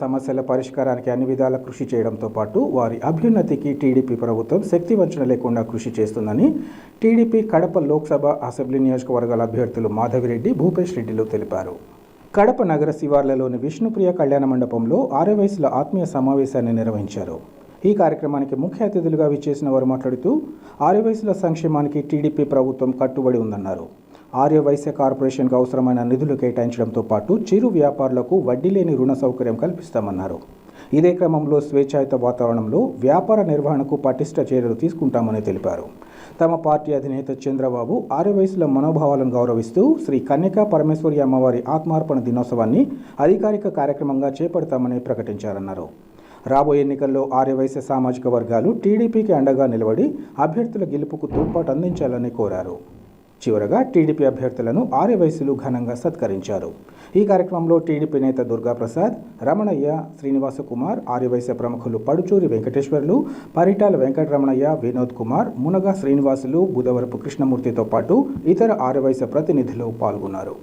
సమస్యల పరిష్కారానికి అన్ని విధాల కృషి చేయడంతో పాటు వారి అభ్యున్నతికి టీడీపీ ప్రభుత్వం శక్తివంచన లేకుండా కృషి చేస్తుందని టీడీపీ కడప లోక్సభ అసెంబ్లీ నియోజకవర్గాల అభ్యర్థులు మాధవిరెడ్డి, భూపేష్ రెడ్డిలు తెలిపారు. కడప నగర శివార్లలోని విష్ణుప్రియ కళ్యాణ మండపంలో ఆర్యవైశ్యుల ఆత్మీయ సమావేశాన్ని నిర్వహించారు. ఈ కార్యక్రమానికి ముఖ్య అతిథులుగా విచ్చేసిన వారు మాట్లాడుతూ ఆర్యవైశ్యుల సంక్షేమానికి టీడీపీ ప్రభుత్వం కట్టుబడి ఉందన్నారు. ఆర్యవైశ్య కార్పొరేషన్కు అవసరమైన నిధులు కేటాయించడంతో పాటు చిరు వ్యాపారులకు వడ్డీ లేని రుణ సౌకర్యం కల్పిస్తామన్నారు. ఇదే క్రమంలో స్వేచ్ఛాయుత వాతావరణంలో వ్యాపార నిర్వహణకు పటిష్ట చర్యలు తీసుకుంటామని తెలిపారు. తమ పార్టీ అధినేత చంద్రబాబు ఆర్యవైశ్యుల మనోభావాలను గౌరవిస్తూ శ్రీ కన్యకా పరమేశ్వరి అమ్మవారి ఆత్మార్పణ దినోత్సవాన్ని అధికారిక కార్యక్రమంగా చేపడతామని ప్రకటించారన్నారు. రాబోయే ఎన్నికల్లో ఆర్యవైశ్య సామాజిక వర్గాలు టీడీపీకి అండగా నిలబడి అభ్యర్థుల గెలుపుకు తోడ్పాటు అందించాలని కోరారు. చివరగా టీడీపీ అభ్యర్థులను ఆర్యవైశ్యులు ఘనంగా సత్కరించారు. ఈ కార్యక్రమంలో టీడీపీ నేత దుర్గాప్రసాద్, రమణయ్య, శ్రీనివాస కుమార్, ఆర్యవైశ్య ప్రముఖులు పడుచూరి వెంకటేశ్వర్లు, పరిటాల వెంకటరమణయ్య, వినోద్ కుమార్, మునగా శ్రీనివాసులు, బుధవరపు కృష్ణమూర్తితో పాటు ఇతర ఆర్యవైశ్య ప్రతినిధులు పాల్గొన్నారు.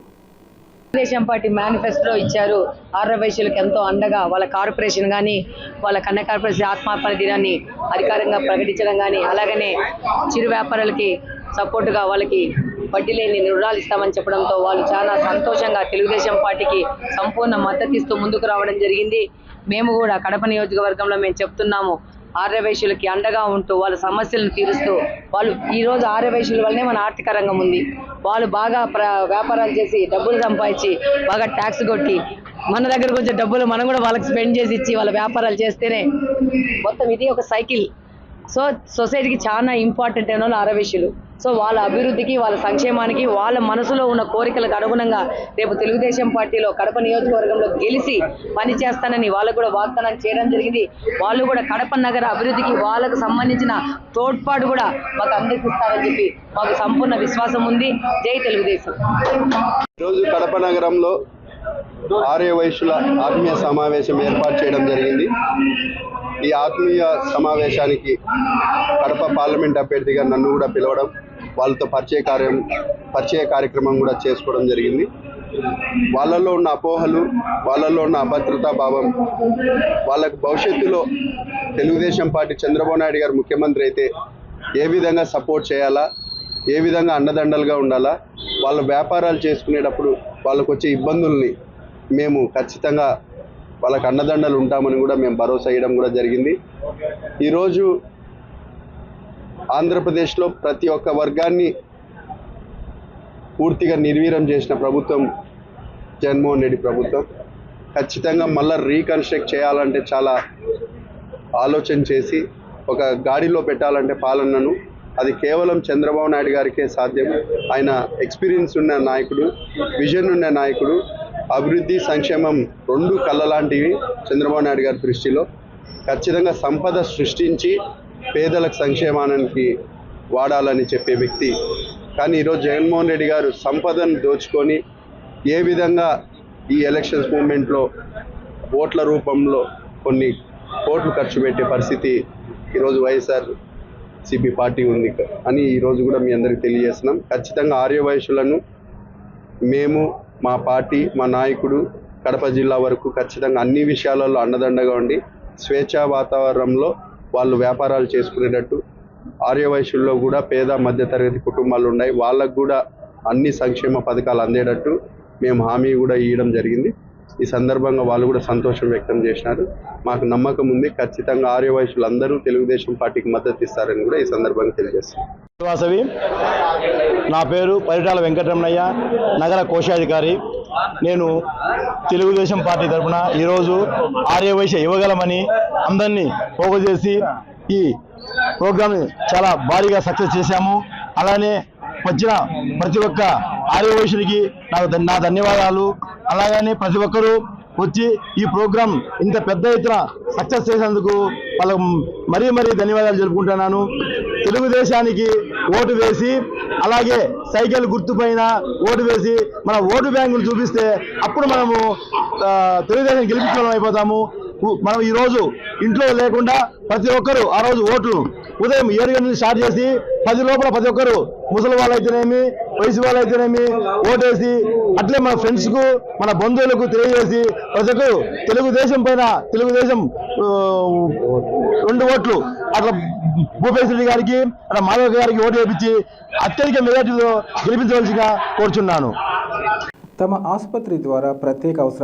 తెలుగుదేశం పార్టీ మేనిఫెస్టోలో ఇచ్చారు. ఆర్యవైశ్యులకు ఎంతో అండగా వాళ్ళ కార్పొరేషన్ కానీ, వాళ్ళ కన్య కార్పొరేషన్ ఆత్మార్పణ దినాన్ని అధికారంగా ప్రకటించడం కానీ, అలాగనే చిరు వ్యాపారులకి సపోర్టుగా వాళ్ళకి వడ్డీ లేని రుణాలు ఇస్తామని చెప్పడంతో వాళ్ళు చాలా సంతోషంగా తెలుగుదేశం పార్టీకి సంపూర్ణ మద్దతు ఇస్తూ ముందుకు రావడం జరిగింది. మేము కూడా కడప నియోజకవర్గంలో మేము చెప్తున్నాము, ఆర్యవైశ్యులకి అండగా ఉంటూ వాళ్ళ సమస్యలను తీరుస్తూ వాళ్ళు ఈరోజు ఆర్యవైశ్యుల వల్లనే మన ఆర్థిక రంగం ఉంది. వాళ్ళు బాగా వ్యాపారాలు చేసి డబ్బులు సంపాదించి బాగా ట్యాక్స్ కొట్టి మన దగ్గరకు వచ్చే డబ్బులు మనం కూడా వాళ్ళకి స్పెండ్ చేసి ఇచ్చి వాళ్ళ వ్యాపారాలు చేస్తేనే మొత్తం ఇది ఒక సైకిల్. సో సొసైటీకి చాలా ఇంపార్టెంట్ అయిన వాళ్ళు ఆర్యవైశ్యులు. సో వాళ్ళ అభివృద్ధికి, వాళ్ళ సంక్షేమానికి, వాళ్ళ మనసులో ఉన్న కోరికలకు అనుగుణంగా రేపు తెలుగుదేశం పార్టీలో కడప నియోజకవర్గంలో గెలిచి పనిచేస్తానని వాళ్ళకు కూడా వాగ్దానం చేయడం జరిగింది. వాళ్ళు కూడా కడప నగర అభివృద్ధికి వాళ్ళకు సంబంధించిన తోడ్పాటు కూడా మాకు అందిస్తారని చెప్పి మాకు సంపూర్ణ విశ్వాసం ఉంది. జై తెలుగుదేశం. ఈరోజు కడప నగరంలో ఆర్యవైశ్యుల ఆత్మీయ సమావేశం ఏర్పాటు చేయడం జరిగింది. ఈ ఆత్మీయ సమావేశానికి కడప పార్లమెంట్ అభ్యర్థిగా నన్ను కూడా పిలవడం, వాళ్ళతో పరిచయ కార్యక్రమం కూడా చేసుకోవడం జరిగింది. వాళ్ళల్లో ఉన్న అపోహలు, వాళ్ళల్లో ఉన్న అభద్రతా భావం, వాళ్ళకు భవిష్యత్తులో తెలుగుదేశం పార్టీ చంద్రబాబు నాయుడు గారు ముఖ్యమంత్రి అయితే ఏ విధంగా సపోర్ట్ చేయాలా, ఏ విధంగా అండదండలుగా ఉండాలా, వాళ్ళ వ్యాపారాలు చేసుకునేటప్పుడు వాళ్ళకు వచ్చే ఇబ్బందుల్ని మేము ఖచ్చితంగా వాళ్ళకు అండదండలు ఉంటామని కూడా మేము భరోసా ఇవ్వడం కూడా జరిగింది. ఈరోజు ఆంధ్రప్రదేశ్లో ప్రతి ఒక్క వర్గాన్ని పూర్తిగా నిర్వీర్యం చేసిన ప్రభుత్వం జగన్మోహన్ రెడ్డి ప్రభుత్వం. ఖచ్చితంగా మళ్ళీ రీకన్స్ట్రక్ట్ చేయాలంటే చాలా ఆలోచన చేసి ఒక గాడిలో పెట్టాలంటే పాలనను అది కేవలం చంద్రబాబు నాయుడు గారికే సాధ్యం. ఆయన ఎక్స్పీరియన్స్ ఉన్న నాయకుడు, విజన్ ఉన్న నాయకుడు. అభివృద్ధి, సంక్షేమం రెండు కళ్ళ లాంటివి చంద్రబాబు నాయుడు గారి దృష్టిలో. ఖచ్చితంగా సంపద సృష్టించి పేదలకు సంక్షేమానికి వాడాలని చెప్పే వ్యక్తి. కానీ ఈరోజు జగన్మోహన్ రెడ్డి గారు సంపదను దోచుకొని ఏ విధంగా ఈ ఎలక్షన్స్ మూమెంట్లో ఓట్ల రూపంలో కొన్ని కోట్లు ఖర్చు పెట్టే పరిస్థితి ఈరోజు వైఎస్ఆర్సీపీ పార్టీ ఉంది అని ఈరోజు కూడా మీ అందరికీ తెలియజేస్తున్నాం. ఖచ్చితంగా ఆర్యవైశ్యులను మేము, మా పార్టీ, మా నాయకుడు కడప జిల్లా వరకు ఖచ్చితంగా అన్ని విషయాలలో అండదండగా ఉండి స్వేచ్ఛా వాతావరణంలో వాళ్ళు వ్యాపారాలు చేసుకునేటట్టు, ఆర్యవైశ్యుల్లో కూడా పేద మధ్యతరగతి కుటుంబాలు ఉన్నాయి, వాళ్ళకు కూడా అన్ని సంక్షేమ పథకాలు అందేటట్టు మేము హామీ కూడా ఇవ్వడం జరిగింది. ఈ సందర్భంగా వాళ్ళు కూడా సంతోషం వ్యక్తం చేసినారు. మాకు నమ్మకం ఉంది, ఖచ్చితంగా ఆర్యవైశ్యులు అందరూ తెలుగుదేశం పార్టీకి మద్దతు ఇస్తారని కూడా ఈ సందర్భంగా తెలియజేస్తున్నాం. వాసవి, నా పేరు పరిటాల వెంకటరమణయ్య, నగర కోశాధికారి. నేను తెలుగుదేశం పార్టీ తరఫున ఈరోజు ఆర్యవైశ్య ఇవ్వగలమని అందరినీ పోగు చేసి ఈ ప్రోగ్రామ్ని చాలా భారీగా సక్సెస్ చేశాము. అలానే వచ్చిన ప్రతి ఒక్క ఆర్యవైశ్యునికి నా ధన్యవాదాలు. అలాగనే ప్రతి ఒక్కరూ వచ్చి ఈ ప్రోగ్రాం ఇంత పెద్ద ఎత్తున సక్సెస్ చేసేందుకు వాళ్ళకు మరీ ధన్యవాదాలు తెలుపుకుంటున్నాను. తెలుగుదేశానికి ఓటు వేసి, అలాగే సైకిల్ గుర్తుపైన ఓటు వేసి మన ఓటు బ్యాంకును చూపిస్తే అప్పుడు మనము తెలుగుదేశం గెలిపించడం అయిపోతాము. మనం ఈరోజు ఇంట్లో లేకుండా ప్రతి ఒక్కరూ ఆ రోజు ఓట్లు ఉదయం 7 గంటల నుంచి స్టార్ట్ చేసి 10 లోపల ప్రతి ఒక్కరు ముసలి వాళ్ళు అయితేనేమి, వయసు వాళ్ళు అయితేనేమి ఓటేసి అట్లే మన ఫ్రెండ్స్కు మన బంధువులకు తెలియజేసి ప్రతి ఒక్కరు తెలుగుదేశం పైన తెలుగుదేశం 2 ఓట్లు అట్లా భూపేశ్ రెడ్డి గారికి అట్లా మాధవ్ గారికి ఓటు వేయించి అత్యధిక మెజార్టీలో గెలిపించవలసిగా కోరుచున్నాను. తమ ఆసుపత్రి ద్వారా ప్రత్యేక అవసరాలు